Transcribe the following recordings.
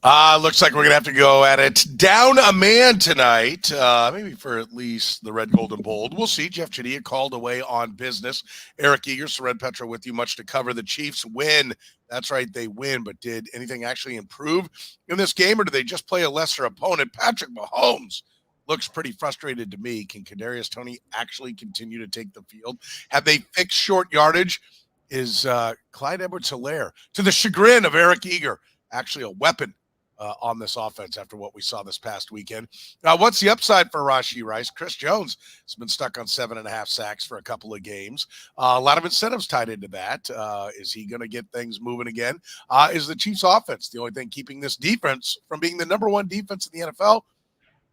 Looks like we're going to have to go at it down a man tonight, maybe for at least the Red, Gold, and Bold. We'll see. Jeff Chadiha called away on business. Eric Eager, Soren Petro with you. Much to cover. The Chiefs win. That's right, they win. But did anything actually improve in this game, or did they just play a lesser opponent? Patrick Mahomes looks pretty frustrated to me. Can Kadarius Toney actually continue to take the field? Have they fixed short yardage? Is Clyde Edwards-Helaire, to the chagrin of Eric Eager, actually a weapon on this offense after what we saw this past weekend? What's the upside for Rashee Rice? Chris Jones has been stuck on 7.5 sacks for a couple of games. A lot of incentives tied into that. Is he going to get things moving again? Is the Chiefs offense the only thing keeping this defense from being the number one defense in the NFL?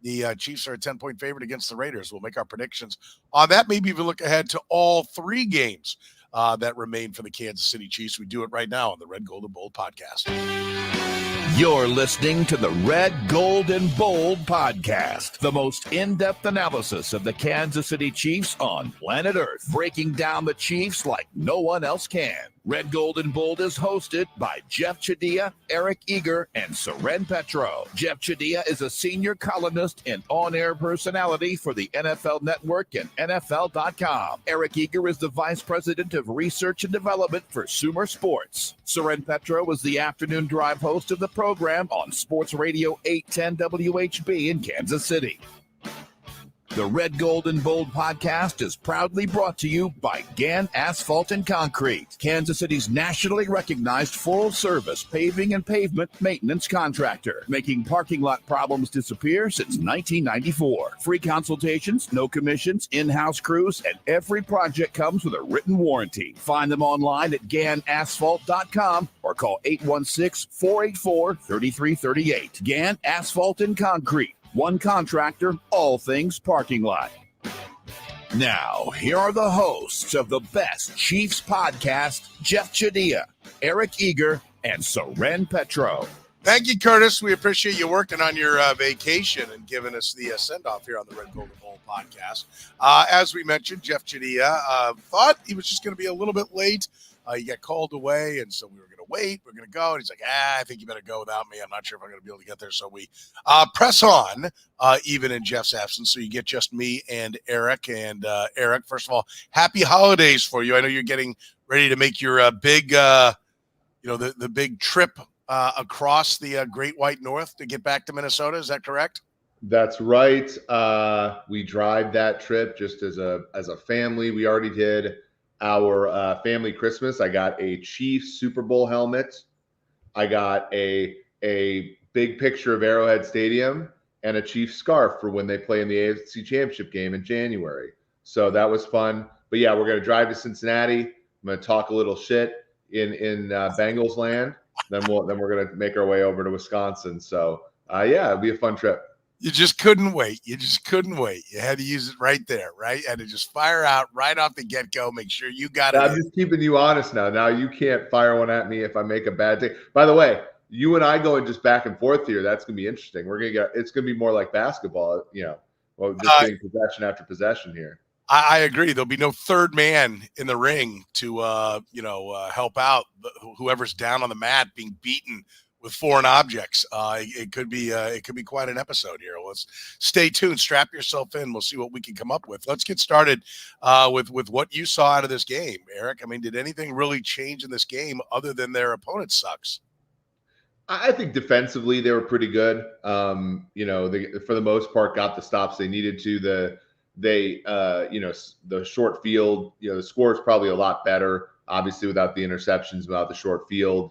The Chiefs are a 10-point favorite against the Raiders. We'll make our predictions on that. Maybe even look ahead to all three games that remain for the Kansas City Chiefs. We do it right now on the Red, Gold, and Bold podcast. You're listening to the Red, Gold, and Bold podcast, the most in-depth analysis of the Kansas City Chiefs on planet Earth, breaking down the Chiefs like no one else can. Red, Gold, and Bold is hosted by Jeff Chadiha, Eric Eager, and Soren Petro. Jeff Chadiha is a senior columnist and on-air personality for the NFL Network and NFL.com. Eric Eager is the vice president of research and development for Sumer Sports. Soren Petro is the afternoon drive host of the program on Sports Radio 810 WHB in Kansas City. The Red, Gold, and Bold podcast is proudly brought to you by Gann Asphalt and Concrete, Kansas City's nationally recognized full-service paving and pavement maintenance contractor, making parking lot problems disappear since 1994. Free consultations, no commissions, in-house crews, and every project comes with a written warranty. Find them online at GannAsphalt.com or call 816-484-3338. Gann Asphalt and Concrete. One contractor, all things parking lot. Now, here are the hosts of the best Chiefs podcast, Jeff Chadiha, Eric Eager, and Soren Petro. Thank you, Curtis. We appreciate you working on your vacation and giving us the send-off here on the Red, Gold, and Bold podcast. As we mentioned, Jeff Chadiha thought he was just going to be a little bit late. He got called away, and so we were going to wait. We're going to go. And he's like, I think you better go without me. I'm not sure if I'm going to be able to get there. So we press on, even in Jeff's absence. So you get just me and Eric. And Eric, first of all, happy holidays for you. I know you're getting ready to make your big, the big trip across the Great White North to get back to Minnesota. Is that correct? That's right. We drive that trip just as a family. We already did our family Christmas. I got a Chiefs Super Bowl helmet. I got a big picture of Arrowhead Stadium and a Chiefs scarf for when they play in the AFC Championship game in January. So that was fun. But yeah, we're going to drive to Cincinnati. I'm going to talk a little shit in Bengals land. Then we're going to make our way over to Wisconsin. So yeah, it'll be a fun trip. You just couldn't wait. You had to use it right there, right? You had to just fire out right off the get-go. Make sure you got it. I'm just keeping you honest now. Now you can't fire one at me if I make a bad take. By the way, you and I going just back and forth here. That's gonna be interesting. It's gonna be more like basketball, just getting possession after possession here. I agree. There'll be no third man in the ring to help out whoever's down on the mat being beaten with foreign objects. It could be quite an episode here. Let's stay tuned. Strap yourself in. We'll see what we can come up with. Let's get started with what you saw out of this game, Eric. I mean, did anything really change in this game other than their opponent sucks? I think defensively they were pretty good. They for the most part got the stops they needed to. The short field. The score is probably a lot better. Obviously, without the interceptions, without the short field.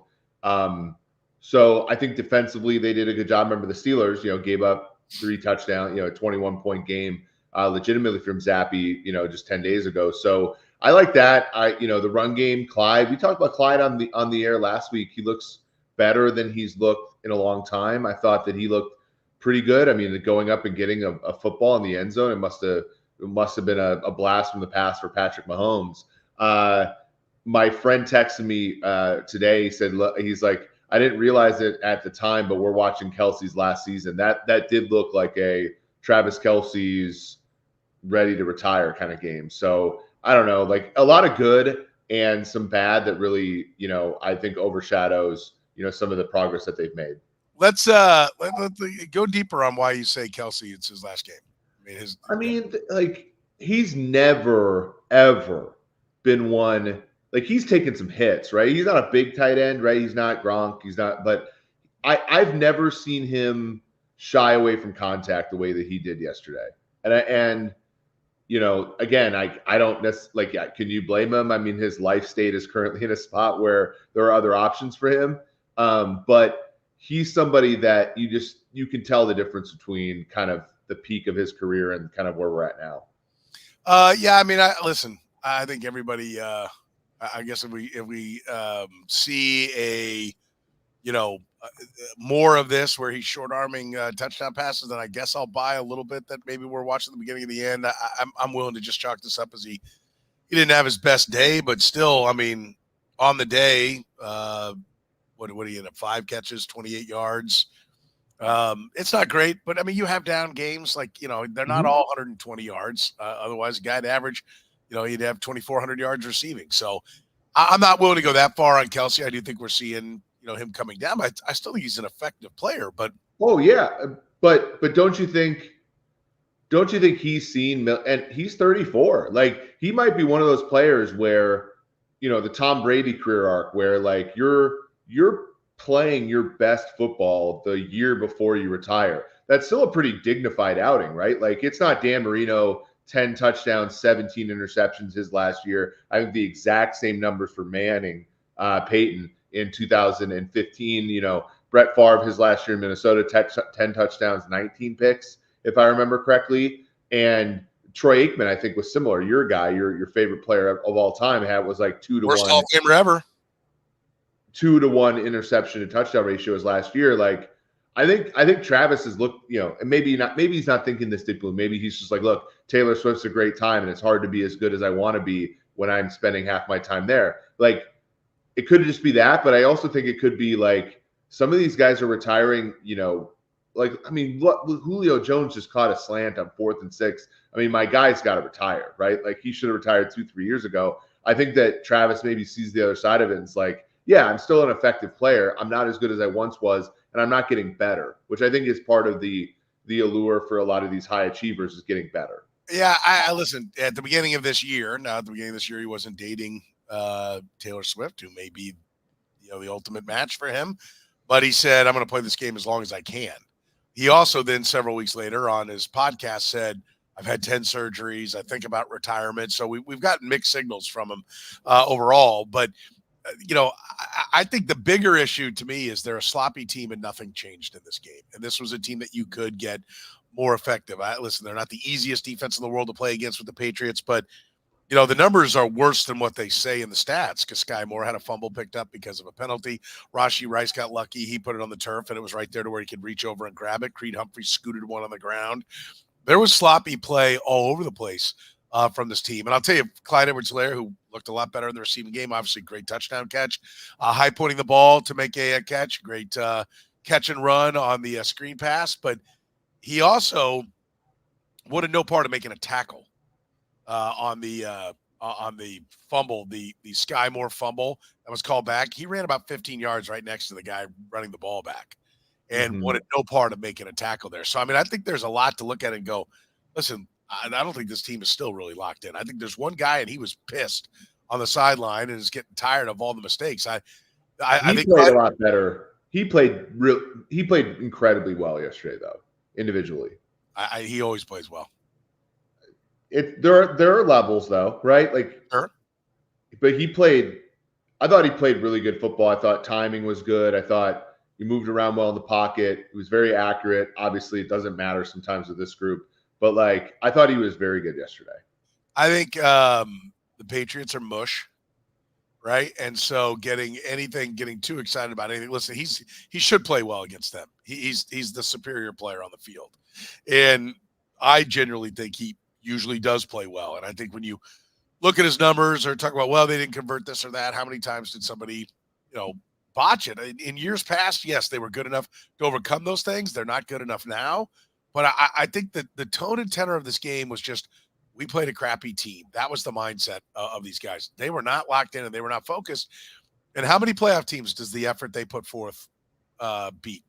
So I think defensively they did a good job. Remember the Steelers, gave up 3 touchdowns, a 21-point game, legitimately from Zappe, just 10 days ago. So I like that. The run game, Clyde. We talked about Clyde on the air last week. He looks better than he's looked in a long time. I thought that he looked pretty good. I mean, going up and getting a football in the end zone, it must have been a blast from the past for Patrick Mahomes. My friend texted me today. He said he's like, I didn't realize it at the time, but we're watching Kelce's last season. That did look like a Travis Kelce's ready to retire kind of game. So I don't know, like a lot of good and some bad that really, I think overshadows, some of the progress that they've made. let's go deeper on why you say Kelce it's his last game. Like he's never ever been one. Like he's taken some hits, right? He's not a big tight end, right? He's not Gronk. He's not, but I've never seen him shy away from contact the way that he did yesterday. And again, I don't necessarily can you blame him? I mean, his life state is currently in a spot where there are other options for him. But he's somebody that you can tell the difference between kind of the peak of his career and kind of where we're at now. Yeah, I mean, I think everybody, I guess if we see a, more of this where he's short arming touchdown passes, then I guess I'll buy a little bit that maybe we're watching the beginning of the end. I'm willing to just chalk this up as he didn't have his best day, but still, I mean, on the day, what do you end up? 5 catches, 28 yards. It's not great, but I mean, you have down games like, they're not all 120 yards. Otherwise, a guy to average, he'd have 2,400 yards receiving. So I'm not willing to go that far on Kelce. I do think we're seeing, him coming down. I still think he's an effective player, but. Oh yeah. But don't you think he's seen, and he's 34, like he might be one of those players where, the Tom Brady career arc where like you're playing your best football the year before you retire. That's still a pretty dignified outing, right? Like it's not Dan Marino, 10 touchdowns, 17 interceptions his last year. I think the exact same numbers for Manning, Peyton in 2015. Brett Favre his last year in Minnesota, 10 touchdowns, 19 picks, if I remember correctly. And Troy Aikman, I think, was similar. Your guy, your favorite player of all time, was like 2 to 1. Worst Hall of Famer ever. 2 to 1 interception to touchdown ratio was last year. Like, I think Travis has looked, and maybe he's not thinking this deeply. Maybe he's just like, look, Taylor Swift's a great time, and it's hard to be as good as I want to be when I'm spending half my time there. Like, it could just be that, but I also think it could be like some of these guys are retiring, Julio Jones just caught a slant on 4th and 6. I mean, my guy's got to retire, right? Like he should have retired 2-3 years ago. I think that Travis maybe sees the other side of it and it's like, yeah, I'm still an effective player. I'm not as good as I once was, and I'm not getting better, which I think is part of the allure for a lot of these high achievers is getting better. Yeah, I listen, at the beginning of this year, he wasn't dating Taylor Swift, who may be, the ultimate match for him. But he said, I'm going to play this game as long as I can. He also then several weeks later on his podcast said, I've had 10 surgeries. I think about retirement. So we've gotten mixed signals from him overall. But, I think the bigger issue to me is they're a sloppy team and nothing changed in this game. And this was a team that you could get more effective. Listen, they're not the easiest defense in the world to play against with the Patriots, but the numbers are worse than what they say in the stats because Sky Moore had a fumble picked up because of a penalty. Rashee Rice got lucky. He put it on the turf, and it was right there to where he could reach over and grab it. Creed Humphrey scooted one on the ground. There was sloppy play all over the place from this team. And I'll tell you, Clyde Edwards-Helaire, who looked a lot better in the receiving game, obviously great touchdown catch, high pointing the ball to make a catch, great catch and run on the screen pass. But he also wanted no part of making a tackle. On the fumble, the Sky Moore fumble that was called back. He ran about 15 yards right next to the guy running the ball back and wanted no part of making a tackle there. So, I mean, I think there's a lot to look at and go, listen, I don't think this team is still really locked in. I think there's one guy and he was pissed on the sideline and is getting tired of all the mistakes. I think played a lot better. He played incredibly well yesterday, though, individually. He always plays well. There are levels though, right? Like, sure. But I thought he played really good football. I thought timing was good. I thought he moved around well in the pocket. He was very accurate. Obviously, it doesn't matter sometimes with this group, but like I thought he was very good yesterday. I think the Patriots are mush, right? And so getting too excited about anything. Listen, he should play well against them. He's the superior player on the field, and I genuinely think he usually does play well. And I think when you look at his numbers or talk about, well, they didn't convert this or that, how many times did somebody, botch it? In years past, yes, they were good enough to overcome those things. They're not good enough now. But I think that the tone and tenor of this game was just, we played a crappy team. That was the mindset of these guys. They were not locked in and they were not focused. And how many playoff teams does the effort they put forth beat?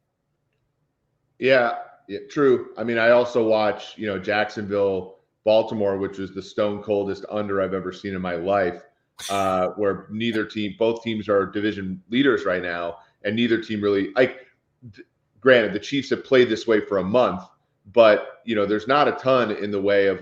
Yeah, true. I mean, I also watch, Jacksonville, Baltimore, which was the stone coldest under I've ever seen in my life, where both teams are division leaders right now, and neither team really granted, the Chiefs have played this way for a month, but there's not a ton in the way of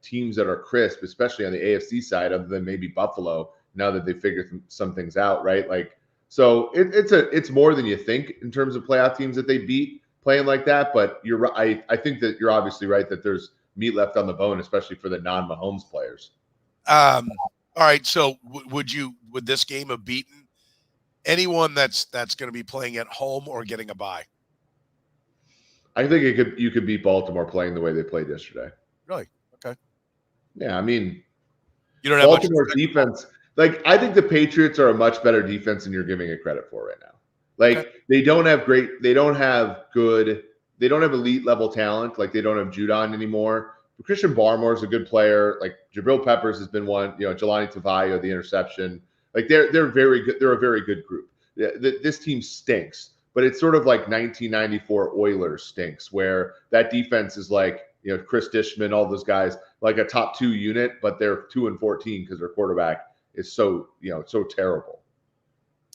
teams that are crisp, especially on the AFC side, other than maybe Buffalo. Now that they figured some things out, right? So it's more than you think in terms of playoff teams that they beat playing like that. But you're right. I think that you're obviously right that there's meat left on the bone, especially for the non-Mahomes players. All right. So would this game have beaten anyone that's going to be playing at home or getting a bye? I think you could beat Baltimore playing the way they played yesterday. Really? Okay. Yeah, I mean, you don't have Baltimore's defense. I think the Patriots are a much better defense than you're giving it credit for right now. Okay. They don't have elite level talent. They don't have Judon anymore. But Christian Barmore is a good player. Jabril Peppers has been one. Jelani Tavayo, the interception. They're very good. They're a very good group. This team stinks, but it's sort of like 1994 Oilers stinks, where that defense is Chris Dishman, all those guys, like a top 2 unit, but they're 2-14 because their quarterback is so terrible.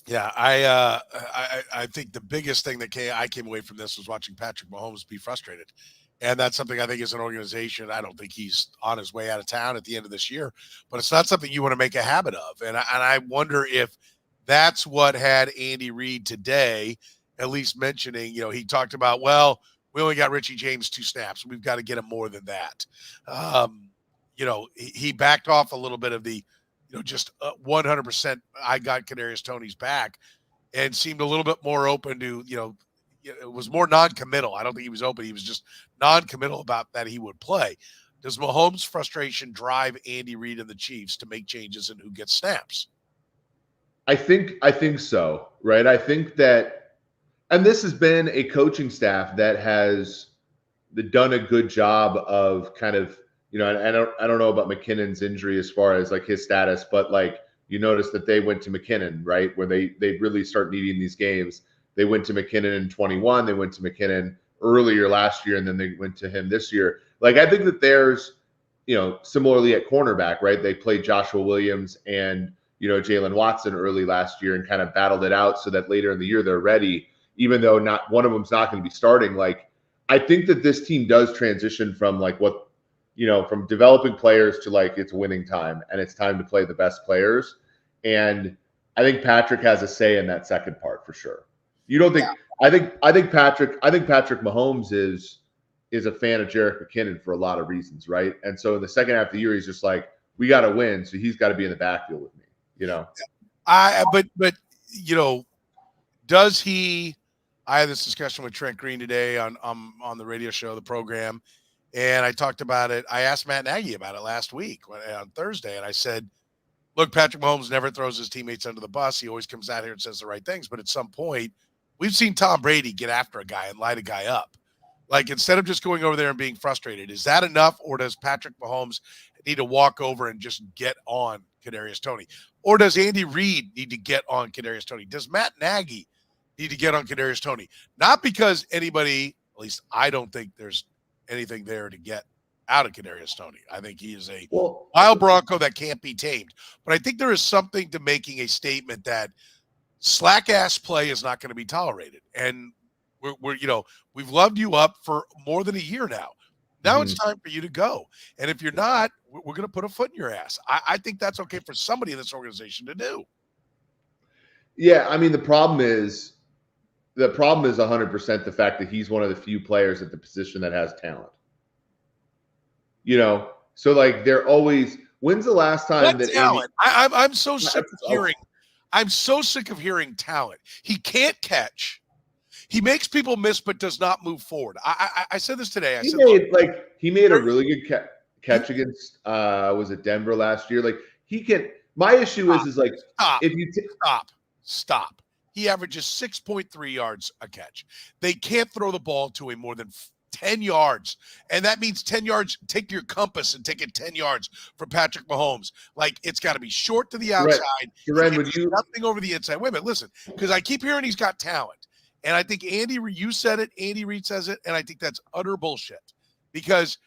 Yeah, I think the biggest thing that I came away from this was watching Patrick Mahomes be frustrated. And that's something I think as an organization, I don't think he's on his way out of town at the end of this year, but it's not something you want to make a habit of. And I wonder if that's what had Andy Reid today, at least mentioning, he talked about, well, we only got Richie James 2 snaps. We've got to get him more than that. He backed off a little bit of the, just 100%. I got Kadarius Toney's back, and seemed a little bit more open to, it was more non-committal. I don't think he was open. He was just non-committal about that he would play. Does Mahomes' frustration drive Andy Reid and the Chiefs to make changes in who gets snaps? I think so, right? I think that, and this has been a coaching staff that has done a good job of kind of, I don't know about McKinnon's injury as far as his status, but you notice that they went to McKinnon, right? Where they really start needing these games. They went to McKinnon in 21. They went to McKinnon earlier last year, and then they went to him this year. I think that there's, similarly at cornerback, right? They played Joshua Williams and, Jalen Watson early last year and kind of battled it out so that later in the year they're ready, even though not one of them's not going to be starting. I think that this team does transition from from developing players to it's winning time and it's time to play the best players. And I think Patrick has a say in that second part for sure. You don't think? Yeah. I think Patrick Mahomes is a fan of Jerick McKinnon for a lot of reasons, right? And so in the second half of the year, he's just we got to win, so he's got to be in the backfield with me, But does he? I had this discussion with Trent Green today on the radio show, the program, and I talked about it. I asked Matt Nagy about it last week on Thursday, and I said, look, Patrick Mahomes never throws his teammates under the bus. He always comes out here and says the right things, but at some point, we've seen Tom Brady get after a guy and light a guy up. Instead of just going over there and being frustrated, is that enough? Or does Patrick Mahomes need to walk over and just get on Kadarius Toney? Or does Andy Reid need to get on Kadarius Toney? Does Matt Nagy need to get on Kadarius Toney? Not because anybody, at least I don't think there's anything there to get out of Kadarius Toney. I think he is a wild Bronco that can't be tamed. But I think there is something to making a statement that slack-ass play is not going to be tolerated. And we've loved you up for more than a year now. Now it's time for you to go. And if you're not, we're going to put a foot in your ass. I think that's okay for somebody in this organization to do. Yeah, I mean, the problem is 100% the fact that he's one of the few players at the position that has talent. So they're always. When's the last time that talent? I'm so sick of hearing. I'm so sick of hearing talent. He can't catch. He makes people miss, but does not move forward. I said this today. He made a really good catch against was it Denver last year? He can. My issue is stop. If you stop. He averages 6.3 yards a catch. They can't throw the ball to him more than 10 yards. And that means 10 yards. Take your compass and take it 10 yards for Patrick Mahomes. It's got to be short to the outside. Soren, would you nothing over the inside? Wait a minute, listen, because I keep hearing he's got talent. And I think you said it, Andy Reid says it, and I think that's utter bullshit. Because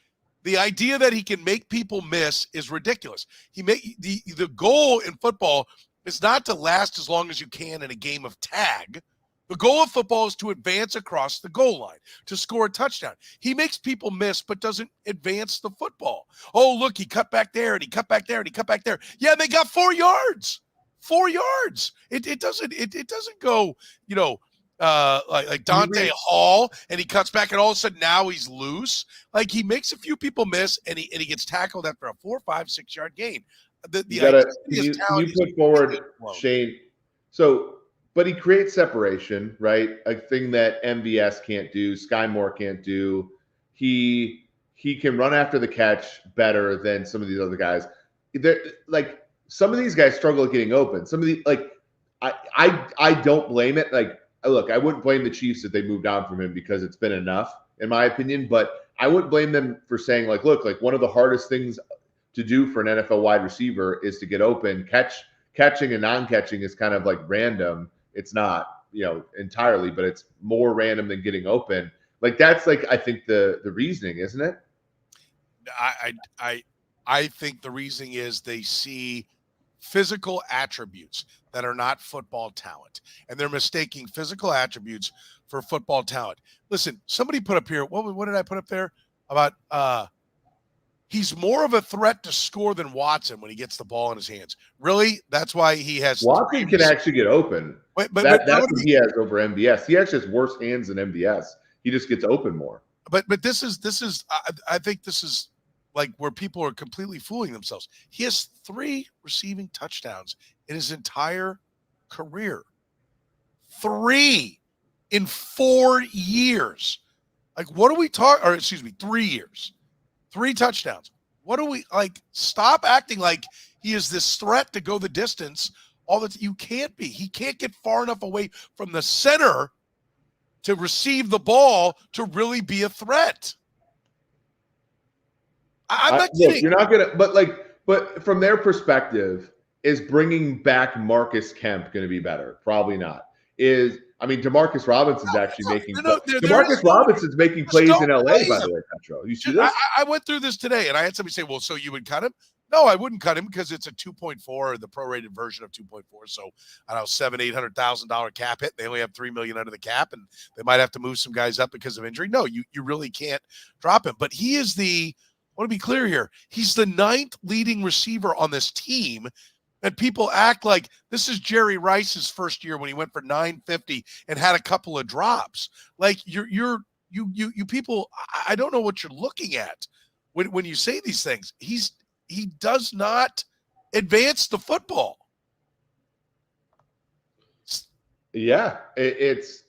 the idea that he can make people miss is ridiculous. The goal in football is not to last as long as you can in a game of tag. The goal of football is to advance across the goal line, to score a touchdown. He makes people miss, but doesn't advance the football. Oh, look, he cut back there, and he cut back there, and he cut back there. Yeah, they got 4 yards. 4 yards. It doesn't go, like Dante Hall, and he cuts back, and all of a sudden now he's loose. Like, he makes a few people miss, and he gets tackled after a 4, 5, 6 yard gain. Can you put forward, Shane? But he creates separation, right? A thing that MVS can't do, Sky Moore can't do. He can run after the catch better than some of these other guys. Like, some of these guys struggle at getting open. Some of the I don't blame it. Like, look, I wouldn't blame the Chiefs if they moved on from him because it's been enough, in my opinion. But I wouldn't blame them for saying, like, look, like, one of the hardest things to do for an NFL wide receiver is to get open. Catching and non-catching is kind of like random. It's not, entirely, but it's more random than getting open. Like, that's, like, I think the reasoning, isn't it? I think the reasoning is they see physical attributes that are not football talent, and they're mistaking physical attributes for football talent. Listen, somebody put up here, what did I put up there about he's more of a threat to score than Watson when he gets the ball in his hands. Really? That's why he has. Watson can actually get open. That's what he has over MVS. He actually has worse hands than MVS. He just gets open more. But this is I think this is like where people are completely fooling themselves. He has 3 receiving touchdowns in his entire career. 3 in 4 years. Like, what are we talking? Or excuse me, 3 years. 3 touchdowns. What do we like? Stop acting like he is this threat to go the distance. You can't be. He can't get far enough away from the center to receive the ball to really be a threat. I'm not kidding. Look, you're not gonna. But from their perspective, is bringing back Marcus Kemp going to be better? Probably not. DeMarcus Robinson's actually making DeMarcus Robinson's making plays in LA, by the way, Petro. You see this? I went through this today, and I had somebody say, well, so you would cut him? No, I wouldn't cut him because it's a 2.4, the prorated version of 2.4. So I don't know, $700,000-$800,000 cap hit. They only have $3 million under the cap, and they might have to move some guys up because of injury. No, you really can't drop him. But he is I want to be clear here. He's the 9th leading receiver on this team. And people act like this is Jerry Rice's first year when he went for 950 and had a couple of drops. Like, you people, I don't know what you're looking at when you say these things. He does not advance the football. Yeah,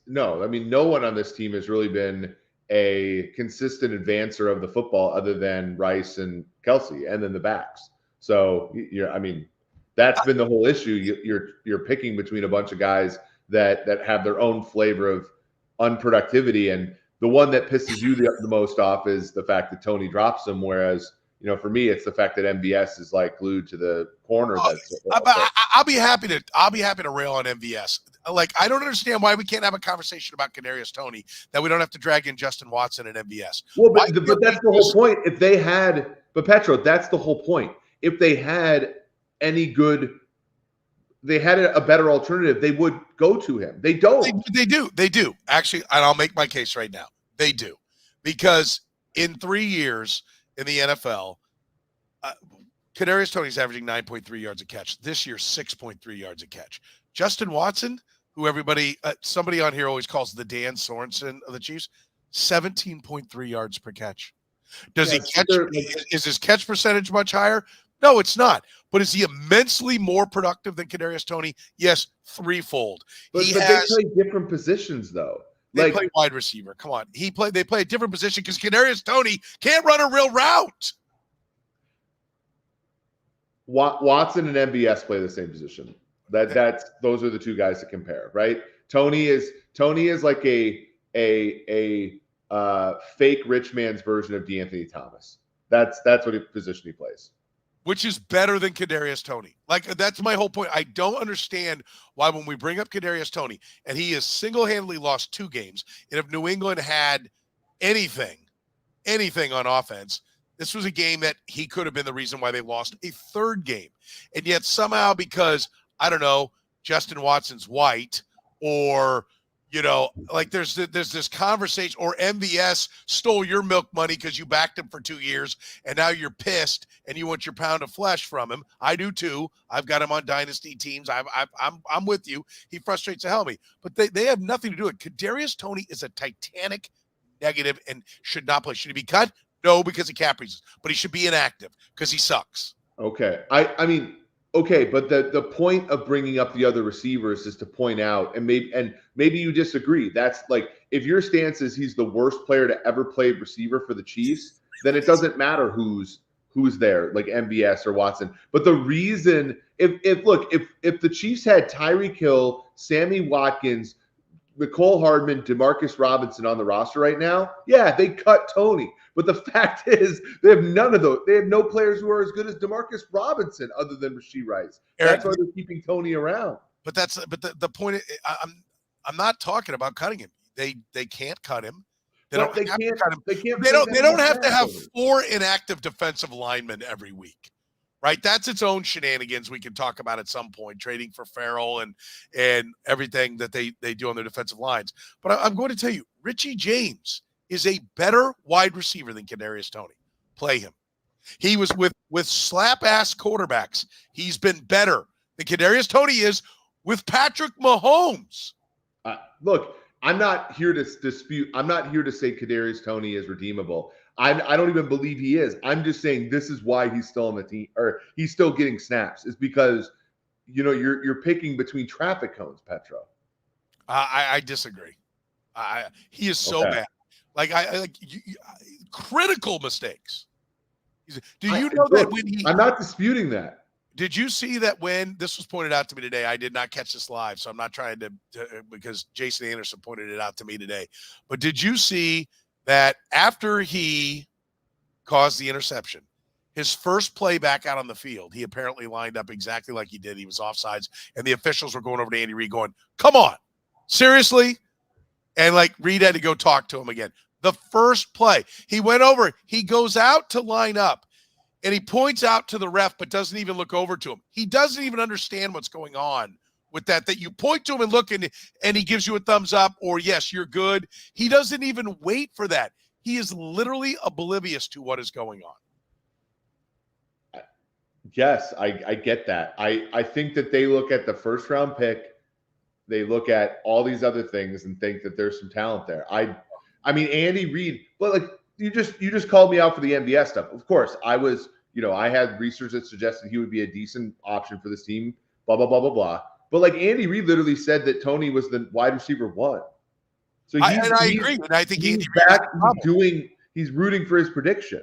no one on this team has really been a consistent advancer of the football other than Rice and Kelce, and then the backs. So that's been the whole issue. You're picking between a bunch of guys that have their own flavor of unproductivity, and the one that pisses you the most off is the fact that Toney drops him. Whereas, for me, it's the fact that MVS is like glued to the corner. I'll be happy to rail on MVS. Like, I don't understand why we can't have a conversation about Kadarius Toney, that we don't have to drag in Justin Watson and MVS. Well, but that's the whole point. Petro, that's the whole point. If they had they had a better alternative, they would go to him. They don't. They do. Actually, and I'll make my case right now. They do. Because in 3 years in the NFL, Kadarius Toney's averaging 9.3 yards a catch. This year, 6.3 yards a catch. Justin Watson, who somebody on here always calls the Dan Sorensen of the Chiefs, 17.3 yards per catch. Does he catch? Is his catch percentage much higher? No, it's not. But is he immensely more productive than Kadarius Toney? Yes, threefold. But they play different positions, though. They play wide receiver. Come on. They play a different position because Kadarius Toney can't run a real route. Watson and MVS play the same position. Those are the two guys to compare, right? Toney is like a fake rich man's version of DeAnthony Thomas. That's what position he plays. which is better than Kadarius Toney. Like, that's my whole point. I don't understand why when we bring up Kadarius Toney, and he has single-handedly lost 2 games, and if New England had anything on offense, this was a game that he could have been the reason why they lost a 3rd game. And yet somehow, because, I don't know, Justin Watson's white, or like there's this conversation, or MVS stole your milk money because you backed him for 2 years, and now you're pissed and you want your pound of flesh from him. I do too. I've got him on dynasty teams. I'm with you. He frustrates the hell out of me, but they have nothing to do with it. Kadarius Toney is a Titanic negative and should not play. Should he be cut? No, because of cap reasons, but he should be inactive because he sucks. Okay. I mean, okay, but the point of bringing up the other receivers is to point out, and maybe you disagree. That's like, if your stance is he's the worst player to ever play receiver for the Chiefs, then it doesn't matter who's there, like MVS or Watson. But the reason, if the Chiefs had Tyreek Hill, Sammy Watkins, Mecole Hardman, Demarcus Robinson on the roster right now, yeah, they cut Toney. But the fact is, they have none of those. They have no players who are as good as Demarcus Robinson other than Rashee Rice. That's why they're keeping Toney around. But the point. I'm not talking about cutting him. They can't cut him. They don't have to cut him. They don't have to have 4 inactive defensive linemen every week. Right, that's its own shenanigans we can talk about at some point, trading for Farrell and everything that they do on their defensive lines. But I'm going to tell you, Richie James is a better wide receiver than Kadarius Toney. Play him. He was with slap-ass quarterbacks. He's been better than Kadarius Toney is with Patrick Mahomes. Look, I'm not here to dispute. I'm not here to say Kadarius Toney is redeemable. I don't even believe he is. I'm just saying this is why he's still on the team, or he's still getting snaps, is because you're picking between traffic cones, Petro. I disagree. He is so bad. Like critical mistakes. Do you know that when he? I'm not disputing that. Did you see that when this was pointed out to me today? I did not catch this live, so I'm not trying to because Jason Anderson pointed it out to me today. But did you see that after he caused the interception, his first play back out on the field, he apparently lined up exactly like he did. He was offsides, and the officials were going over to Andy Reid going, "Come on, seriously?" And like Reid had to go talk to him again. The first play, he went over, he goes out to line up, and he points out to the ref, but doesn't even look over to him. He doesn't even understand what's going on with that you point to him and look, and he gives you a thumbs up or yes, you're good. He doesn't even wait for that. He is literally oblivious to what is going on. Yes, I get that. I think that they look at the first round pick, they look at all these other things and think that there's some talent there. I mean, Andy Reid, but like you just called me out for the MVS stuff. Of course, I was, I had research that suggested he would be a decent option for this team, blah, blah, blah, blah, blah. But like Andy Reid literally said that Toney was the wide receiver 1. So I agree. And I think Andy Reid he's rooting for his prediction.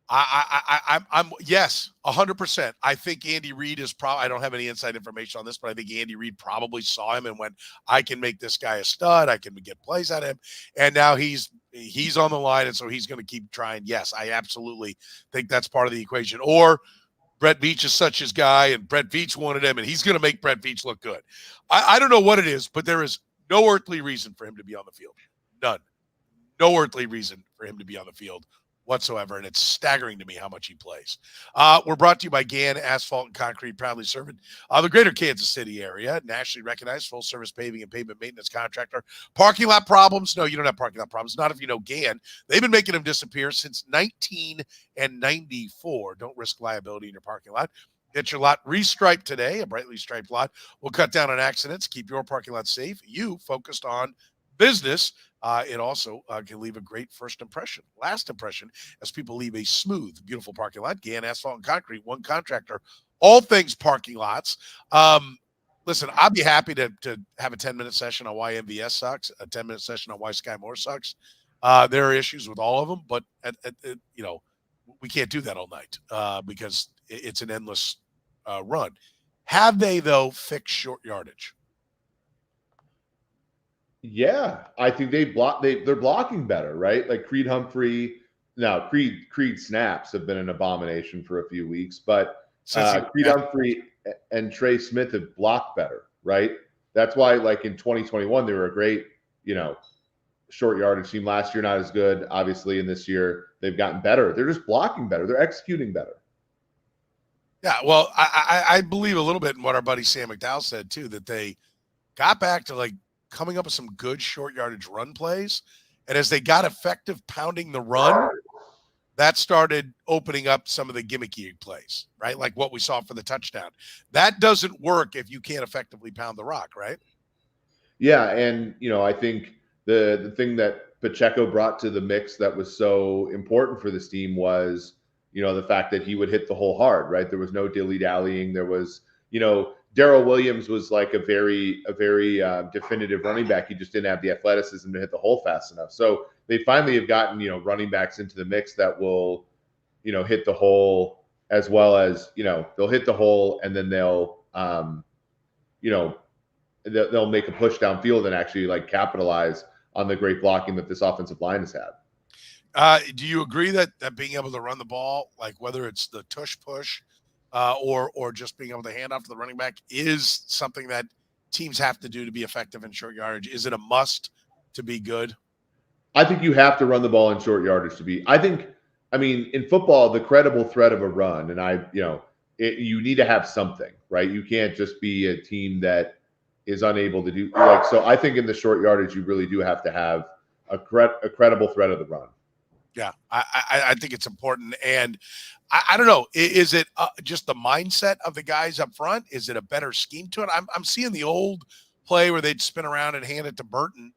I'm yes, 100%. I think Andy Reid is probably, I don't have any inside information on this, but I think Andy Reid probably saw him and went, I can make this guy a stud. I can get plays out of him. And now he's on the line. And so he's going to keep trying. Yes, I absolutely think that's part of the equation. Or Brett Veach is such his guy and Brett Veach wanted him and he's going to make Brett Veach look good. I don't know what it is, but there is no earthly reason for him to be on the field. None. No earthly reason for him to be on the field whatsoever, and it's staggering to me how much he plays. We're brought to you by Gann Asphalt and Concrete, proudly serving the greater Kansas City area, nationally recognized full-service paving and pavement maintenance contractor. Parking lot problems? No, you don't have parking lot problems. Not if you know Gann. They've been making them disappear since 1994. Don't risk liability in your parking lot. Get your lot restriped today. A brightly striped lot will cut down on accidents, keep your parking lot safe. You focused on business. It also can leave a great first impression, last impression, as people leave a smooth, beautiful parking lot. Gann Asphalt and Concrete, one contractor, all things parking lots. Listen, I'd be happy to have a 10-minute session on why MVS sucks, a 10-minute session on why Sky Moore sucks. There are issues with all of them, but we can't do that all night because it's an endless run. Have they, though, fixed short yardage? Yeah, I think they're blocking better, right? Like Creed Humphrey, Now, Creed snaps have been an abomination for a few weeks, but Creed Yeah. Humphrey and Trey Smith have blocked better, right? That's why, like in 2021, they were a great, short yardage team. Last year, not as good, obviously, and this year they've gotten better. They're just blocking better. They're executing better. Yeah, well, I believe a little bit in what our buddy Sam McDowell said too, that they got back to like coming up with some good short yardage run plays, and as they got effective pounding the run, that started opening up some of the gimmicky plays, right? Like what we saw for the touchdown. That doesn't work if you can't effectively pound the rock, right? Yeah, and I think the thing that Pacheco brought to the mix that was so important for this team was, the fact that he would hit the hole hard, right? There was no dilly-dallying. There was, Darrell Williams was like a very definitive running back. He just didn't have the athleticism to hit the hole fast enough. So they finally have gotten, running backs into the mix that will, hit the hole as well as, they'll hit the hole and then they'll make a push downfield and actually like capitalize on the great blocking that this offensive line has had. Do you agree that being able to run the ball, like whether it's the tush push or just being able to hand off to the running back, is something that teams have to do to be effective in short yardage? Is it a must to be good? I think you have to run the ball in short yardage to be. In football, the credible threat of a run, and you need to have something, right? You can't just be a team that is unable to do so. I think in the short yardage, you really do have to have a credible threat of the run. Yeah, I think it's important. And I don't know, is it just the mindset of the guys up front? Is it a better scheme to it? I'm seeing the old play where they'd spin around and hand it to Burton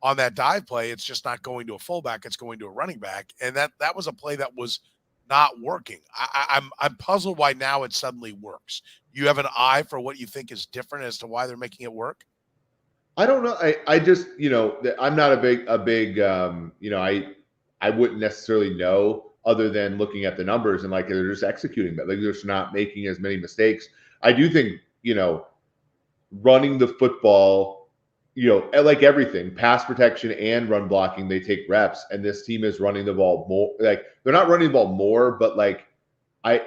on that dive play. It's just not going to a fullback. It's going to a running back. And that was a play that was not working. I'm puzzled why now it suddenly works. You have an eye for what you think is different as to why they're making it work? I don't know. I just, I'm not a big, I wouldn't necessarily know other than looking at the numbers and like they're just executing that. Like they're just not making as many mistakes. I do think, running the football, like everything, pass protection and run blocking, they take reps. And this team is running the ball more. Like they're not running the ball more, but like I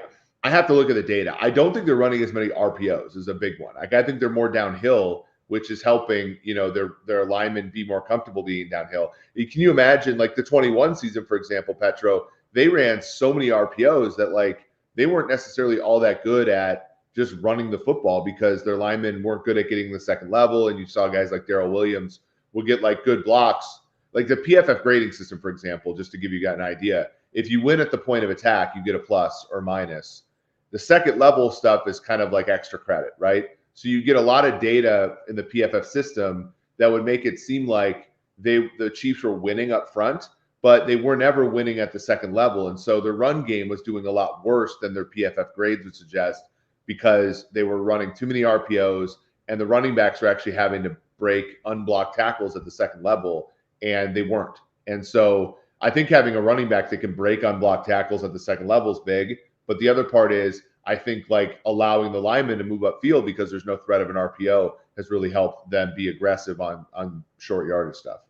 have to look at the data. I don't think they're running as many RPOs is a big one. Like I think they're more downhill, which is helping, their linemen be more comfortable being downhill. Can you imagine like the 21 season, for example, Petro, they ran so many RPOs that like they weren't necessarily all that good at just running the football because their linemen weren't good at getting the second level. And you saw guys like Darrell Williams will get like good blocks. Like the PFF grading system, for example, just to give you an idea, if you win at the point of attack, you get a plus or minus. The second level stuff is kind of like extra credit, right? So you get a lot of data in the PFF system that would make it seem like the Chiefs were winning up front, but they were never winning at the second level. And so their run game was doing a lot worse than their PFF grades would suggest because they were running too many RPOs and the running backs were actually having to break unblocked tackles at the second level, and they weren't. And so I think having a running back that can break unblocked tackles at the second level is big. But the other part is I think like allowing the linemen to move upfield because there's no threat of an RPO has really helped them be aggressive on short yardage stuff.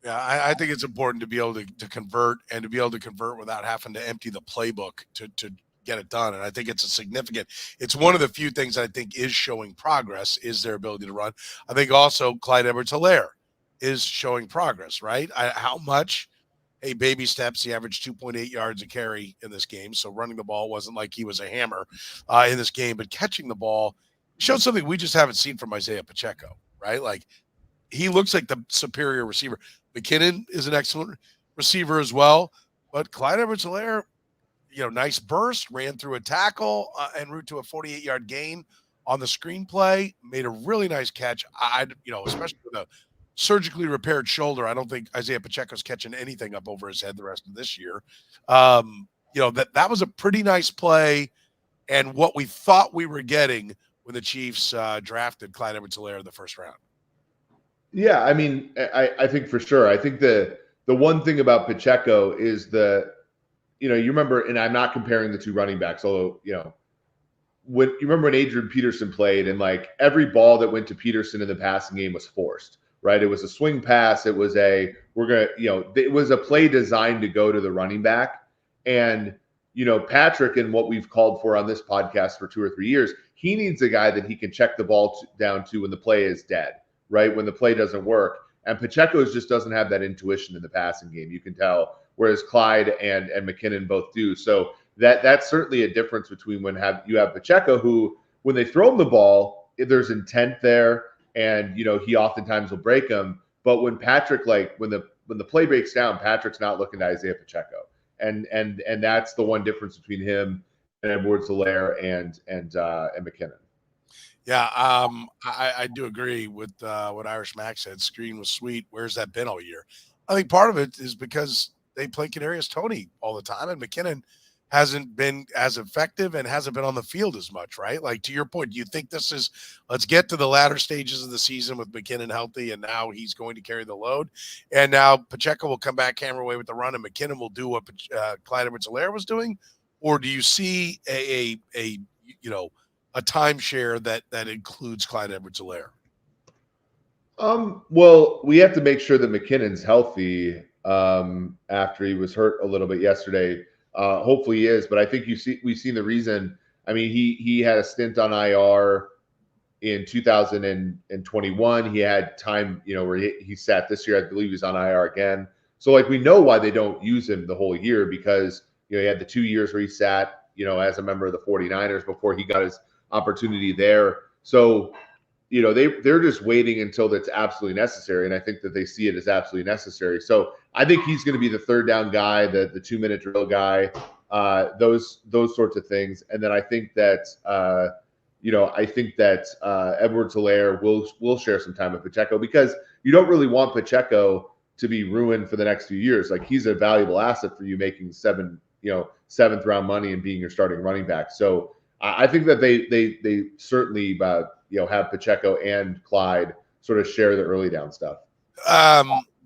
Yeah, I think it's important to be able to convert and to be able to convert without having to empty the playbook to get it done. And I think it's one of the few things I think is showing progress is their ability to run. I think also Clyde Edwards-Helaire is showing progress, right? How much? Hey, baby steps. He averaged 2.8 yards a carry in this game. So running the ball wasn't like he was a hammer in this game, but catching the ball showed something we just haven't seen from Isaiah Pacheco, right? Like he looks like the superior receiver. McKinnon is an excellent receiver as well, but Clyde Edwards-Helaire, nice burst, ran through a tackle en route to a 48-yard gain on the screenplay, made a really nice catch. Especially with a surgically repaired shoulder, I don't think Isaiah Pacheco's catching anything up over his head the rest of this year. That was a pretty nice play and what we thought we were getting when the Chiefs drafted Clyde Edwards-Helaire in the first round. Yeah, I think for sure. I think the one thing about Pacheco is you remember, and I'm not comparing the two running backs, although, when you remember when Adrian Peterson played and like every ball that went to Peterson in the passing game was forced, right? It was a swing pass. It was it was a play designed to go to the running back. And, Patrick, and what we've called for on this podcast for 2 or 3 years, he needs a guy that he can check the ball down to when the play is dead, right? When the play doesn't work. And Pacheco just doesn't have that intuition in the passing game. You can tell, whereas Clyde and McKinnon both do. So that's certainly a difference between when you have Pacheco, who, when they throw him the ball, there's intent there, and he oftentimes will break them. But when Patrick, when the play breaks down, Patrick's not looking to Isaiah Pacheco, and that's the one difference between him and Edwards-Helaire and McKinnon. Yeah, I do agree with what Irish Mac said. Screen was sweet. Where's that been all year? I think part of it is because they play Kadarius Toney all the time, and McKinnon hasn't been as effective and hasn't been on the field as much, right? Like, to your point, do you think this is, let's get to the latter stages of the season with McKinnon healthy, and now he's going to carry the load, and now Pacheco will come back, hammer away with the run, and McKinnon will do what Clyde Edwards-Helaire was doing? Or do you see a timeshare that includes Clyde Edwards-Helaire? Well, we have to make sure that McKinnon's healthy after he was hurt a little bit yesterday. Hopefully he is, but I think we've seen the reason. I mean, he had a stint on IR in 2021. He had time, where he sat this year. I believe he's on IR again. So we know why they don't use him the whole year, because he had the 2 years where he sat, as a member of the 49ers before he got his opportunity there. So, they're just waiting until that's absolutely necessary. And I think that they see it as absolutely necessary. So I think he's going to be the third down guy, the 2-minute drill guy, those sorts of things. And then I think that, Edwards-Helaire will share some time with Pacheco, because you don't really want Pacheco to be ruined for the next few years. He's a valuable asset for you, making seventh round money and being your starting running back. So I think that they certainly have Pacheco and Clyde sort of share the early down stuff.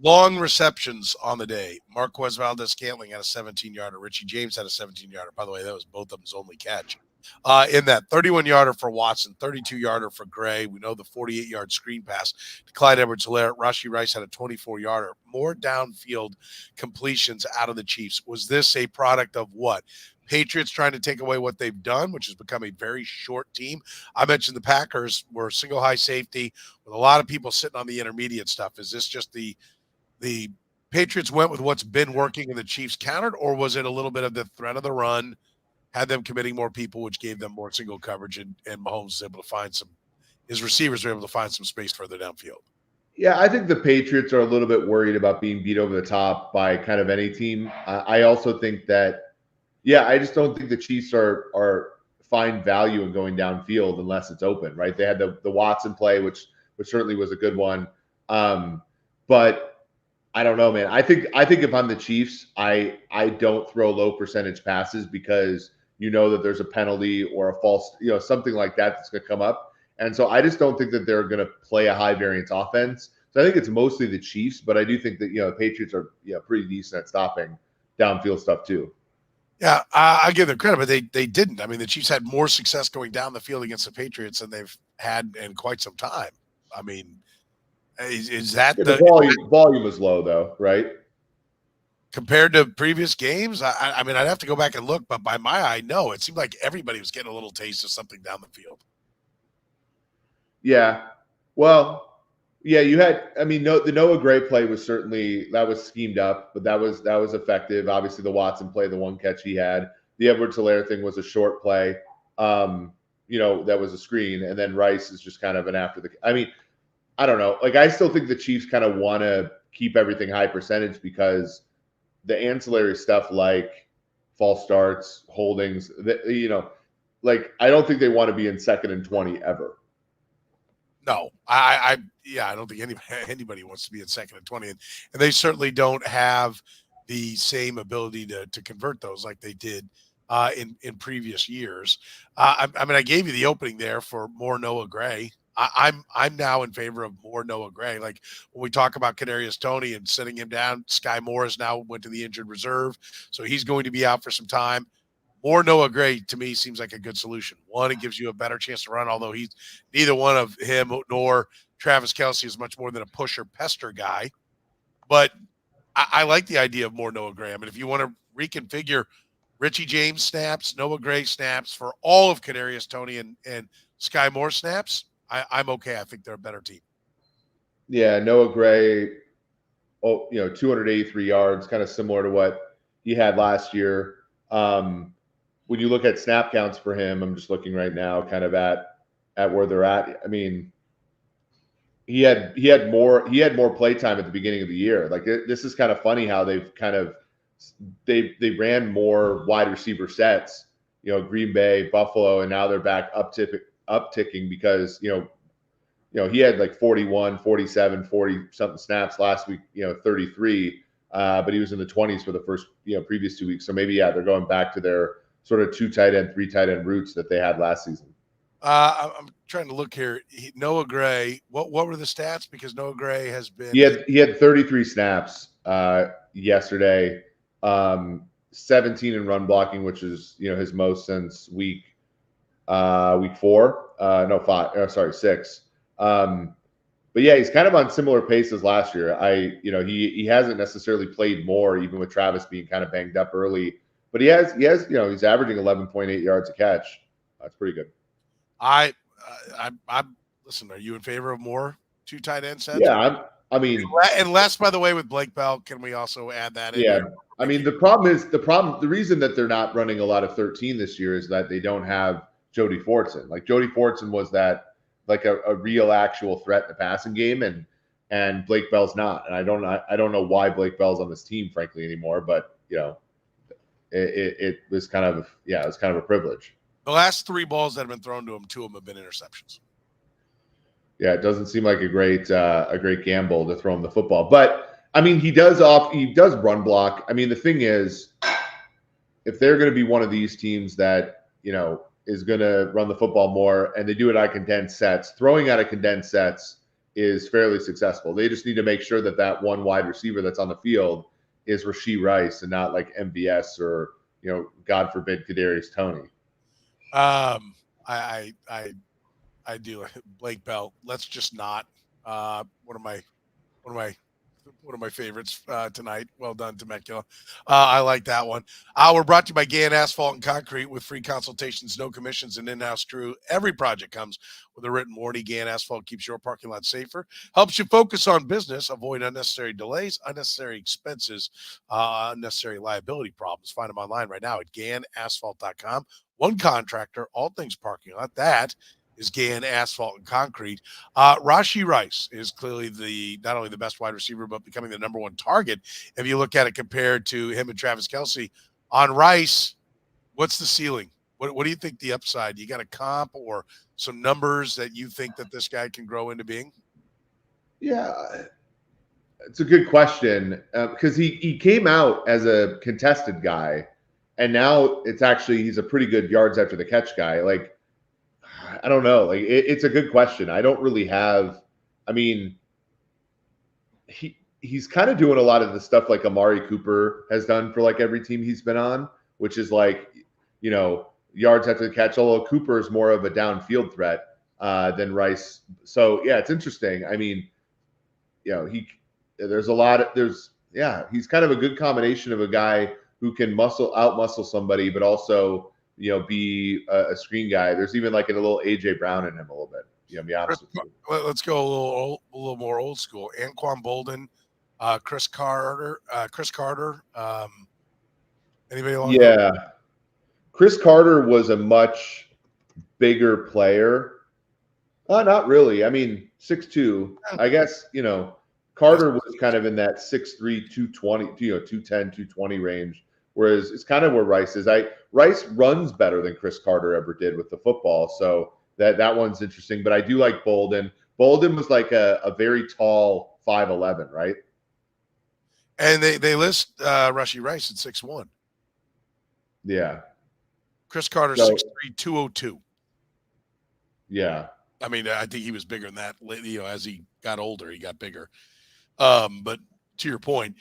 Long receptions on the day. Marquez Valdez-Scantling had a 17-yarder. Richie James had a 17-yarder. By the way, that was both of them's only catch. In that 31-yarder for Watson, 32-yarder for Gray. We know the 48-yard screen pass to Clyde Edwards-Helaire. Rashee Rice had a 24-yarder. More downfield completions out of the Chiefs. Was this a product of what? Patriots trying to take away what they've done, which has become a very short team. I mentioned the Packers were single high safety with a lot of people sitting on the intermediate stuff. Is this just the Patriots went with what's been working and the Chiefs countered, or was it a little bit of the threat of the run, had them committing more people, which gave them more single coverage, and Mahomes was able to find his receivers were able to find some space further downfield? Yeah, I think the Patriots are a little bit worried about being beat over the top by kind of any team. I also think that, I just don't think the Chiefs are find value in going downfield unless it's open, right? They had the Watson play, which certainly was a good one. But I don't know, man. I think if I'm the Chiefs, I don't throw low percentage passes, because that there's a penalty or a false, something like that's going to come up. And so I just don't think that they're going to play a high variance offense. So I think it's mostly the Chiefs, but I do think that, the Patriots are pretty decent at stopping downfield stuff too. Yeah, I give them credit, but they didn't. I mean, the Chiefs had more success going down the field against the Patriots than they've had in quite some time. I mean, is that the volume is low though, right? Compared to previous games? I mean, I'd have to go back and look, but by my eye, no. It seemed like everybody was getting a little taste of something down the field. Yeah. Well, you had, the Noah Gray play was certainly, that was schemed up, but that was effective. Obviously the Watson play, the one catch he had, the Edwards-Helaire thing was a short play. That was a screen. And then Rice is just kind of an after the, I don't know. I still think the Chiefs kind of want to keep everything high percentage, because the ancillary stuff like false starts, holdings, I don't think they want to be in 2nd and 20 ever. No, I don't think anybody wants to be in 2nd and 20, and they certainly don't have the same ability to convert those like they did in previous years. I gave you the opening there for more Noah Gray. I'm now in favor of more Noah Gray. Like when we talk about Kadarius Toney and sitting him down, Sky Morris now went to the injured reserve, so he's going to be out for some time. More Noah Gray to me seems like a good solution. One, it gives you a better chance to run, although he's neither one of him nor Travis Kelce is much more than a pusher pester guy. But I like the idea of more Noah Gray. I mean, if you want to reconfigure Richie James snaps, Noah Gray snaps for all of Kadarius Toney and Sky Moore snaps, I'm okay. I think they're a better team. Yeah, Noah Gray, 283 yards, kind of similar to what he had last year. When you look at snap counts for him, I'm just looking right now, kind of at where they're at. I mean, he had more play time at the beginning of the year. Like this is kind of funny how they've kind of they ran more wide receiver sets. Green Bay, Buffalo, and now they're back upticking because he had like 41, 47, 40 something snaps last week. 33, but he was in the 20s for the first previous 2 weeks. So maybe they're going back to their sort of 2 tight end, 3 tight end roots that they had last season. I'm trying to look here. Noah Gray, what were the stats? Because Noah Gray has been he had 33 snaps yesterday, 17 in run blocking, which is his most since week 4. No, 5. Sorry, 6. But yeah, he's kind of on similar pace as last year. He hasn't necessarily played more, even with Travis being kind of banged up early. But he has he's averaging 11.8 yards a catch. That's pretty good. I listen. Are you in favor of more 2 tight end sets? Yeah, and less, by the way, with Blake Bell. Can we also add that in? Yeah, I mean, the reason that they're not running a lot of 13 this year is that they don't have Jody Fortson. Like Jody Fortson was that like a real actual threat in the passing game, and Blake Bell's not. And I don't know why Blake Bell's on this team, frankly, anymore. But it was kind of a privilege. The last 3 balls that have been thrown to him, 2 of them have been interceptions. Yeah, it doesn't seem like a great gamble to throw him the football. But I mean, he does run block. I mean, the thing is, if they're going to be one of these teams that is going to run the football more, and they do it out of condensed sets, throwing out of condensed sets is fairly successful. They just need to make sure that one wide receiver that's on the field is Rashee Rice and not like MVS or God forbid Kadarius Toney. I do Blake Bell. Let's just not. One of my favorites tonight. Well done, Temecula. I like that one. We're brought to you by Gann Asphalt and Concrete with free consultations, no commissions, and in-house crew. Every project comes with a written warranty. Gann Asphalt keeps your parking lot safer, helps you focus on business, avoid unnecessary delays, unnecessary expenses, unnecessary liability problems. Find them online right now at GannAsphalt.com. One contractor, all things parking lot. That is Gann Asphalt and Concrete. Rashee Rice is clearly not only the best wide receiver, but becoming the number 1 target. If you look at it compared to him and Travis Kelce, on Rice, what's the ceiling? What do you think the upside? You got a comp or some numbers that you think that this guy can grow into being? Yeah, it's a good question because he came out as a contested guy, and now he's a pretty good yards after the catch guy. Like, I don't know. Like it's a good question. I don't really have. I mean, he's kind of doing a lot of the stuff like Amari Cooper has done for like every team he's been on, which is like yards after the catch. Although Cooper is more of a downfield threat than Rice. So yeah, it's interesting. I mean, he's kind of a good combination of a guy who can out muscle somebody, but also be a screen guy. There's even like a little AJ Brown in him a little bit. To be honest with you. Let's go a little more old school. Anquan Bolden, Chris Carter. Anybody along? Yeah, Chris Carter was a much bigger player. Not really. I mean, 6'2". I guess Carter was kind of in that 6'3", 220, 210, 220 range. Whereas it's kind of where Rice is. Rice runs better than Chris Carter ever did with the football. So that one's interesting. But I do like Bolden. Bolden was like a very tall 5'11", right? And they list Rashee Rice at 6'1". Yeah. Chris Carter 6'3", 202. Yeah. I mean, I think he was bigger than that. As he got older, he got bigger. But to your point,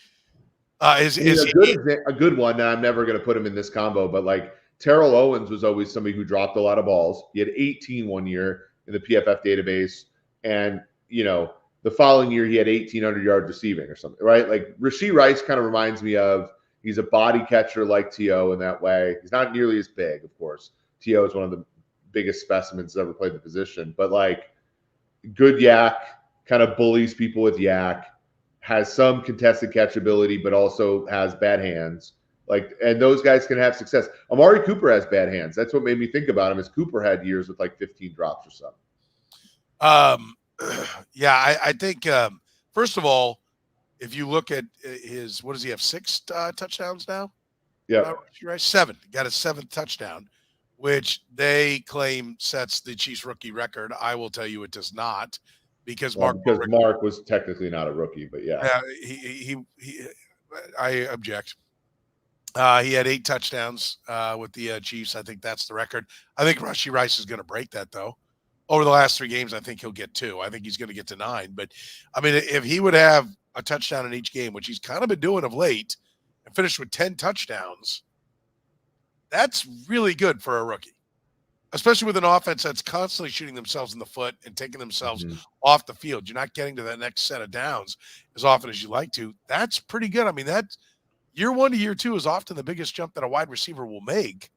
is a good one? Now, I'm never going to put him in this combo, but like Terrell Owens was always somebody who dropped a lot of balls. He had 18 one year in the PFF database, and the following year he had 1,800 yards receiving or something, right? Like Rashee Rice kind of reminds me of He's a body catcher like T.O. in that way. He's not nearly as big, of course. T.O. is one of the biggest specimens that ever played the position, but like good yak, kind of bullies people with yak, has some contested catch ability, but also has bad hands. Like, and those guys can have success. Amari Cooper has bad hands. That's what made me think about him. Is Cooper had years with like 15 drops or something. Yeah, I think first of all, if you look at his, what does he have? 6 touchdowns now? Yeah, Right, 7. Got a 7th touchdown, which they claim sets the Chiefs rookie record. I will tell you it does not, because Mark was technically not a rookie, but yeah, he I object. He had 8 touchdowns with the Chiefs. I think that's the record. I think Rashee Rice is going to break that, though. Over the last 3 games, I think he'll get 2. I think he's going to get to 9. But, I mean, if he would have a touchdown in each game, which he's kind of been doing of late, and finished with 10 touchdowns, that's really good for a rookie, especially with an offense that's constantly shooting themselves in the foot and taking themselves off the field. You're not getting to that next set of downs as often as you like to. That's pretty good. I mean, that's year 1 to year 2 is often the biggest jump that a wide receiver will make.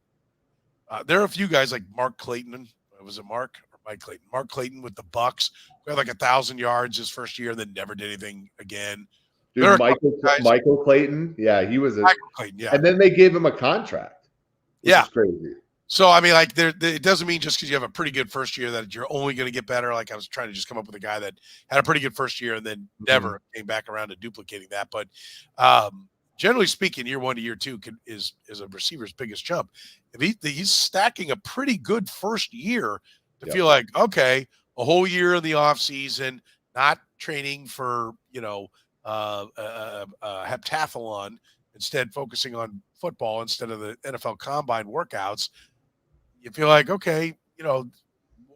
There are a few guys like Mark Clayton. Was it Mark or Mike Clayton? Mark Clayton with the Bucks, who had like 1,000 yards his first year and then never did anything again. Dude, Michael Clayton. Yeah, he was Michael Clayton, yeah. And then they gave him a contract. Which is crazy. So, I mean, like, it doesn't mean just because you have a pretty good first year that you're only going to get better. Like, I was trying to just come up with a guy that had a pretty good first year and then never came back around to duplicating that. But generally speaking, year 1 to year 2 is a receiver's biggest jump. If he's stacking a pretty good first year to feel like, okay, a whole year in the off season, not training for, heptathlon, instead focusing on football instead of the NFL combine workouts. You feel like, okay,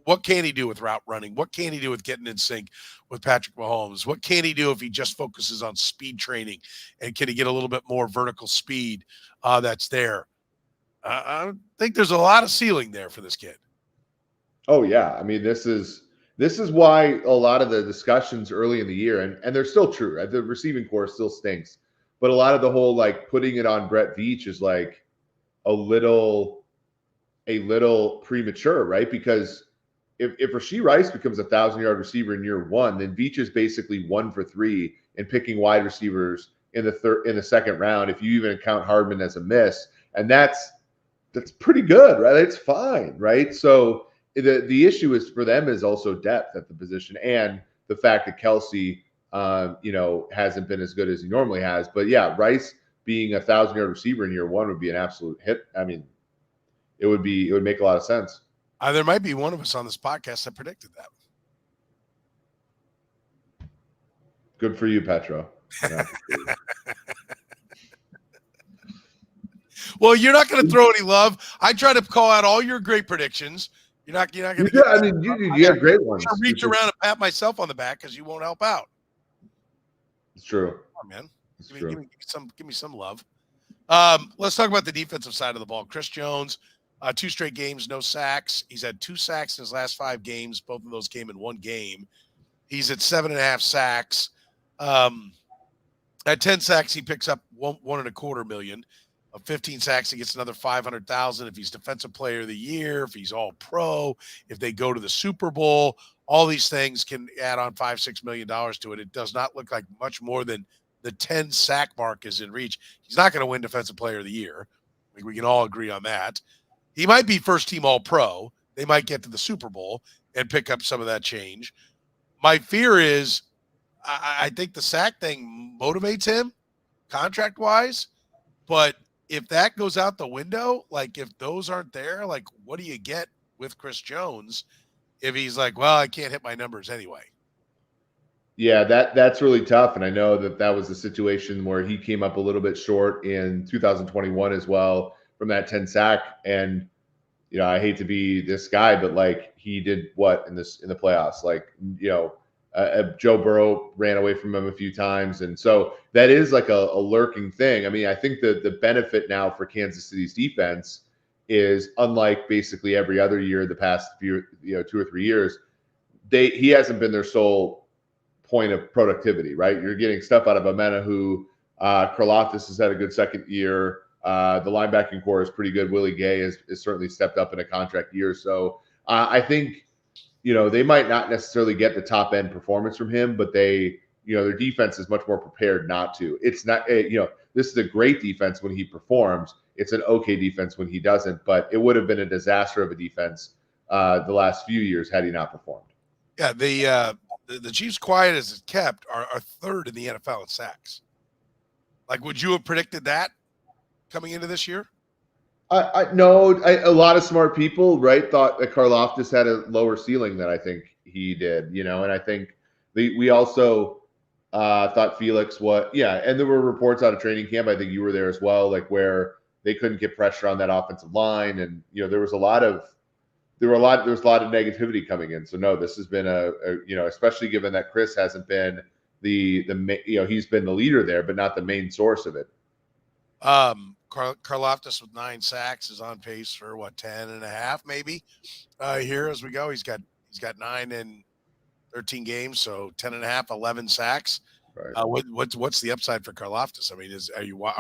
what can he do with route running? What can he do with getting in sync with Patrick Mahomes? What can he do if he just focuses on speed training? And can he get a little bit more vertical speed that's there? I think there's a lot of ceiling there for this kid. Oh, yeah. I mean, this is why a lot of the discussions early in the year, and they're still true. The receiving core still stinks. But a lot of the whole, like, putting it on Brett Veach is like a little premature, right? Because if Rashee Rice becomes a 1,000-yard receiver in year 1, then Veach is basically 1 for 3 in picking wide receivers in the second round, if you even count Hardman as a miss. And that's pretty good, right? It's fine, right? So the issue is for them is also depth at the position and the fact that Kelce hasn't been as good as he normally has. But yeah, Rice being a 1,000-yard receiver in year 1 would be an absolute hit. I mean, it would make a lot of sense. There might be one of us on this podcast that predicted that. Good for you, Petro. Well, you're not going to throw any love. I try to call out all your great predictions. You're not going to. I mean, you have great ones. I'll reach around and pat myself on the back because you won't help out. It's true. Come on, man. Give me some love. Let's talk about the defensive side of the ball. Chris Jones, 2 straight games, no sacks. He's had 2 sacks in his last 5 games. Both of those came in 1 game. He's at 7.5 sacks. At 10 sacks, he picks up $1.25 million. Of 15 sacks, he gets another $500,000 if he's Defensive Player of the Year, if he's All Pro, if they go to the Super Bowl. All these things can add on $5-6 million to it. It does not look like much more than the 10 sack mark is in reach. He's not going to win Defensive Player of the Year. I think we can all agree on that. He might be first team All Pro. They might get to the Super Bowl and pick up some of that change. My fear is I think the sack thing motivates him contract wise, but if that goes out the window, like if those aren't there, like what do you get with Chris Jones if he's like, well, I can't hit my numbers anyway? Yeah, that's really tough. And I know that was the situation where he came up a little bit short in 2021 as well from that 10 sack. And, I hate to be this guy, but like he did what in the playoffs? Like, Joe Burrow ran away from him a few times. And so that is like a lurking thing. I mean, I think the benefit now for Kansas City's defense is unlike basically every other year the past few, 2 or 3 years, he hasn't been their sole point of productivity, right? You're getting stuff out of Amena, who Karlaftis has had a good second year. The linebacking core is pretty good. Willie Gay has certainly stepped up in a contract year. So I think, they might not necessarily get the top end performance from him, but their defense is much more prepared not to. It's not, this is a great defense when he performs. It's an okay defense when he doesn't, but it would have been a disaster of a defense the last few years had he not performed. Yeah, the Chiefs, quiet as it's kept, are third in the NFL in sacks. Like, would you have predicted that coming into this year? No, a lot of smart people, right, thought that Karlaftis had a lower ceiling than I think he did, and I think we also thought Felix and there were reports out of training camp, I think you were there as well, like where they couldn't get pressure on that offensive line, and there was a lot of negativity coming in. So no, this has been especially given that Chris hasn't been he's been the leader there, but not the main source of it. Karlaftis with 9 sacks is on pace for 10 and a half maybe here as we go. He's got 9 in 13 games, so 10 and a half, 11 sacks. Right. What's the upside for Karlaftis? I mean,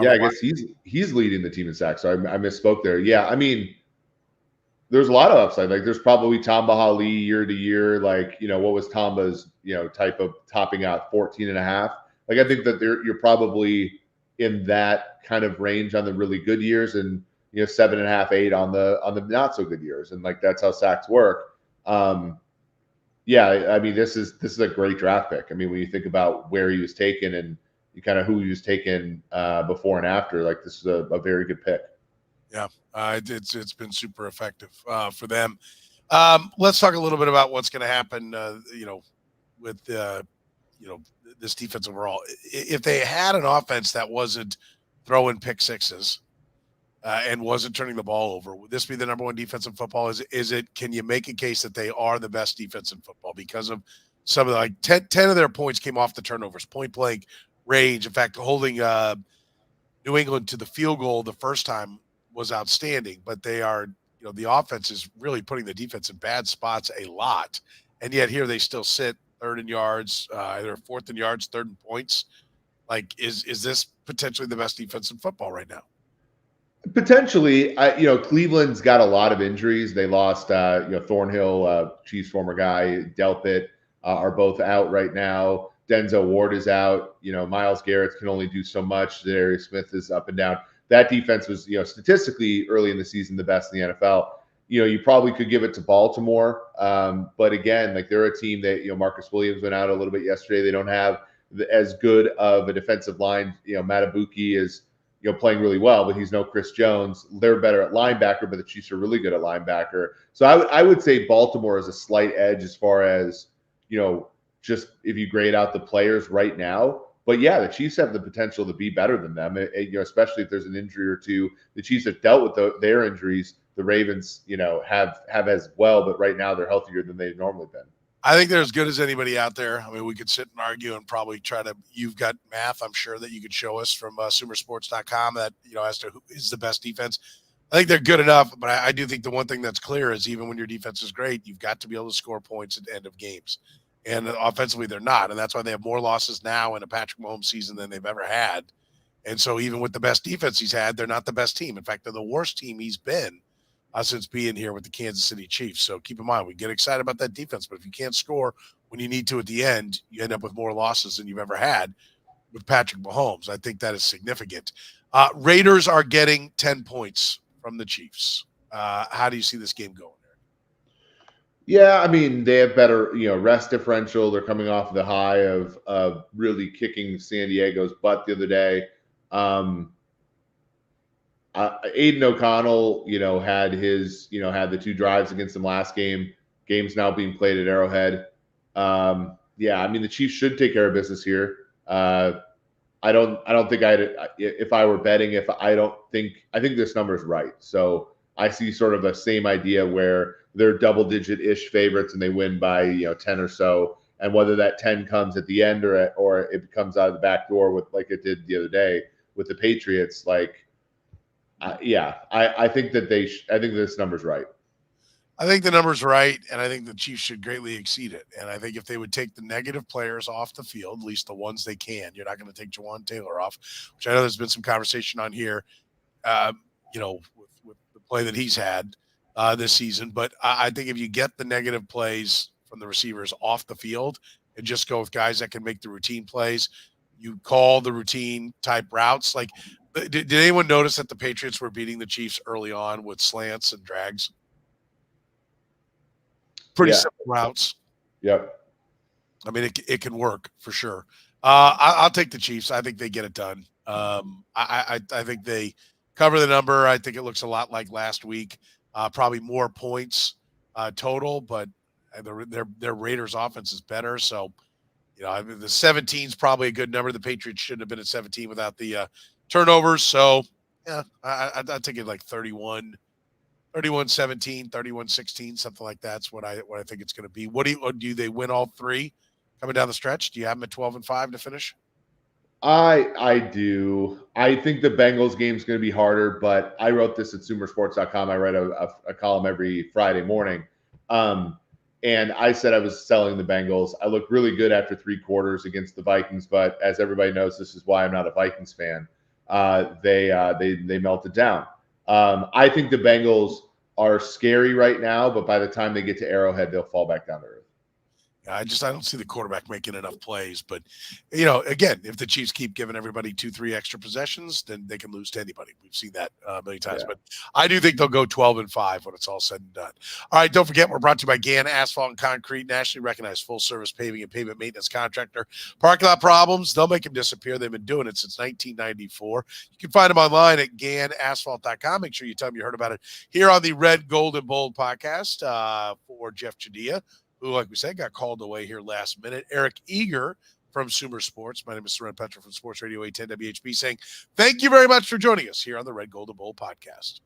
I guess he's leading the team in sacks. So I misspoke there. Yeah, I mean, there's a lot of upside. Like there's probably Tamba Hali year to year. Like, what was Tamba's, type of topping out 14 and a half. Like, I think that you're probably in that kind of range on the really good years and, 7.5, 8 on the not so good years. And like, that's how sacks work. I mean, this is a great draft pick. I mean, when you think about where he was taken and kind of who he was taken before and after, like this is a very good pick. Yeah, it's been super effective for them. Let's talk a little bit about what's going to happen, with this defense overall. If they had an offense that wasn't throwing pick sixes and wasn't turning the ball over, would this be the number one defense in football? Is it? Can you make a case that they are the best defense in football because of some of the 10 of their points came off the turnovers, point blank range. In fact, holding New England to the field goal the first time was outstanding, but they are, the offense is really putting the defense in bad spots a lot. And yet here they still sit third in yards, either fourth in yards, third in points. Like, is this potentially the best defense in football right now? Potentially. Cleveland's got a lot of injuries. They lost, Thornhill, Chiefs former guy, Delpit, are both out right now. Denzel Ward is out. Myles Garrett can only do so much. Darius Smith is up and down. That defense was, statistically early in the season, the best in the NFL. You probably could give it to Baltimore. But again, like they're a team that, Marcus Williams went out a little bit yesterday. They don't have as good of a defensive line. Matabuki is, playing really well, but he's no Chris Jones. They're better at linebacker, but the Chiefs are really good at linebacker. So I would say Baltimore is a slight edge as far as, just if you grade out the players right now. But yeah, the Chiefs have the potential to be better than them, especially if there's an injury or two. The Chiefs have dealt with their injuries. The Ravens, have as well, but right now they're healthier than they've normally been. I think they're as good as anybody out there. I mean, we could sit and argue and probably you've got math, I'm sure, that you could show us from sumersports.com that, as to who is the best defense. I think they're good enough, but I do think the one thing that's clear is even when your defense is great, you've got to be able to score points at the end of games. And offensively, they're not. And that's why they have more losses now in a Patrick Mahomes season than they've ever had. And so even with the best defense he's had, they're not the best team. In fact, they're the worst team he's been since being here with the Kansas City Chiefs. So keep in mind, we get excited about that defense, but if you can't score when you need to at the end, you end up with more losses than you've ever had with Patrick Mahomes. I think that is significant. Raiders are getting 10 points from the Chiefs. How do you see this game going? Yeah, I mean, they have better, rest differential. They're coming off the high of really kicking San Diego's butt the other day. Aiden O'Connell, had the 2 drives against them last game. Game's now being played at Arrowhead. I mean, the Chiefs should take care of business here. I don't think if I were betting, I think this number is right. So I see sort of the same idea where they're double-digit-ish favorites and they win by 10 or so. And whether that 10 comes at the end or it comes out of the back door with like it did the other day with the Patriots, I think that I think this number's right. I think the number's right, and I think the Chiefs should greatly exceed it. And I think if they would take the negative players off the field, at least the ones they can, you're not going to take Jawan Taylor off, which I know there's been some conversation on here, with the play that he's had this season. But I think if you get the negative plays from the receivers off the field and just go with guys that can make the routine plays, you call the routine type routes. Like, did anyone notice that the Patriots were beating the Chiefs early on with slants and drags? Pretty simple routes. Yep. I mean, it can work for sure. I'll take the Chiefs. I think they get it done. I think they cover the number. I think it looks a lot like last week. Probably more points total, but their Raiders offense is better. So, I mean, the 17 is probably a good number. The Patriots shouldn't have been at 17 without the turnovers. So, yeah, I'd take it like 31-17, 31-16, something like that's what I think it's going to be. What do they win all three coming down the stretch? Do you have them at 12-5 to finish? I do. I think the Bengals game is going to be harder, but I wrote this at Sumersports.com. I write a column every Friday morning. And I said I was selling the Bengals. I looked really good after 3 quarters against the Vikings, but as everybody knows, this is why I'm not a Vikings fan. They melted down. I think the Bengals are scary right now, but by the time they get to Arrowhead, they'll fall back down to earth. I don't see the quarterback making enough plays. But, again, if the Chiefs keep giving everybody 2-3 extra possessions, then they can lose to anybody. We've seen that many times. Yeah. But I do think they'll go 12-5 when it's all said and done. All right, don't forget, we're brought to you by Gann Asphalt and Concrete, nationally recognized full-service paving and pavement maintenance contractor. Parking lot problems, they'll make them disappear. They've been doing it since 1994. You can find them online at GannAsphalt.com. Make sure you tell them you heard about it here on the Red, Gold, and Bold podcast for Jeff Chadiha, who, like we said, got called away here last minute. Eric Eager from Sumer Sports. My name is Soren Petro from Sports Radio 810 WHB saying thank you very much for joining us here on the Red, Gold, and Bold podcast.